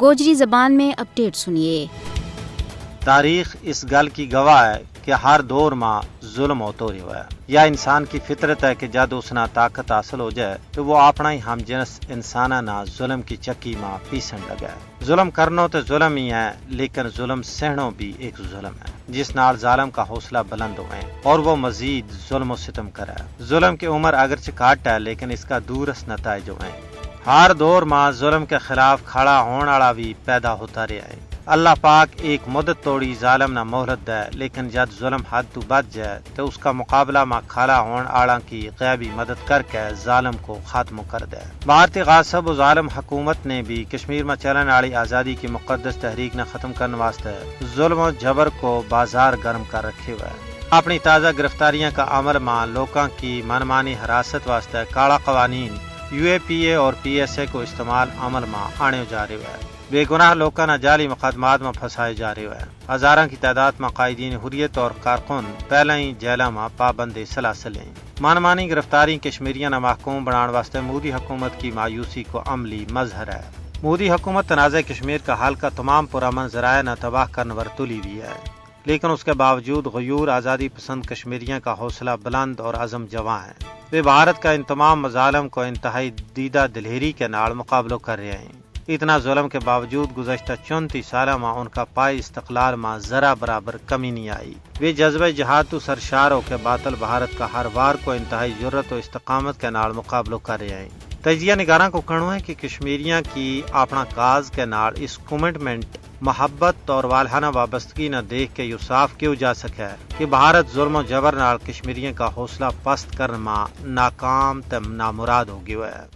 گوجری زبان میں اپڈیٹ سنیے۔ تاریخ اس گل کی گواہ ہے کہ ہر دور میں ظلم ہوتا رہا ہے۔ یا انسان کی فطرت ہے کہ جد اس نہ طاقت حاصل ہو جائے تو وہ اپنا ہی ہم جنس انسانہ نہ ظلم کی چکی میں پیسن لگا ہے۔ ظلم کرنا تو ظلم ہی ہے، لیکن ظلم سہنا بھی ایک ظلم ہے جس نال ظالم کا حوصلہ بلند ہوئے اور وہ مزید ظلم و ستم کرے۔ ظلم کی عمر اگرچہ کاٹ ہے لیکن اس کا دورس نتائج ہوئے۔ ہر دور میں ظلم کے خلاف کھڑا ہونے والا بھی پیدا ہوتا رہا ہے۔ اللہ پاک ایک مدت توڑی ظالم نہ مہلت دے، لیکن جب ظلم حد تو بچ جائے تو اس کا مقابلہ میں کھڑا ہونے والا کی غیبی مدد کر کے ظالم کو ختم کر دے۔ بھارتی غاصب و ظالم حکومت نے بھی کشمیر میں چلنے والی آزادی کی مقدس تحریک نے ختم کرنے واسطے ظلم و جبر کو بازار گرم کر رکھے ہوئے ہے۔ اپنی تازہ گرفتاریاں کا عمل میں لوگوں کی منمانی حراست واسطے کالا قوانین UAPA اور PSA کو استعمال عمل میں آنے جا رہے ہیں۔ بے گناہ لوگوں نے جعلی مقدمات میں پھنسائے جا رہے ہیں۔ ہزاروں کی تعداد میں قائدین حریت اور کارکن پہلے ہی جیلوں میں پابند سلاسل ہیں۔ منمانی گرفتاری کشمیریوں نے محکوم بنانے واسطے مودی حکومت کی مایوسی کو عملی مظہر ہے۔ مودی حکومت تنازع کشمیر کا حل کا تمام پرامن ذرائع نہ تباہ کرنے پر تلی ہوئی ہے، لیکن اس کے باوجود غیور آزادی پسند کشمیریوں کا حوصلہ بلند اور عزم جواں ہے۔ وہ بھارت کا ان تمام مظالم کو انتہائی دیدہ دلہری کے نال مقابلہ کر رہے ہیں۔ اتنا ظلم کے باوجود گزشتہ 34 سالوں میں ان کا پائے استقلال میں ذرا برابر کمی نہیں آئی۔ وہ جذبہ جہاد تو سرشار ہو کے باطل بھارت کا ہر وار کو انتہائی جرت و استقامت کے نال مقابلہ کر رہے ہیں۔ تجزیہ نگاراں کو کہنا ہے کہ کشمیریاں کی اپنا کاز کے نال اس کمٹمنٹ، محبت اور والہانہ وابستگی نہ دیکھ کے یہ صاف کیوں جا سکے کہ بھارت ظلم و جبر نال کشمیریوں کا حوصلہ پست کرنے میں ناکام تے نامراد ہو گیا ہے۔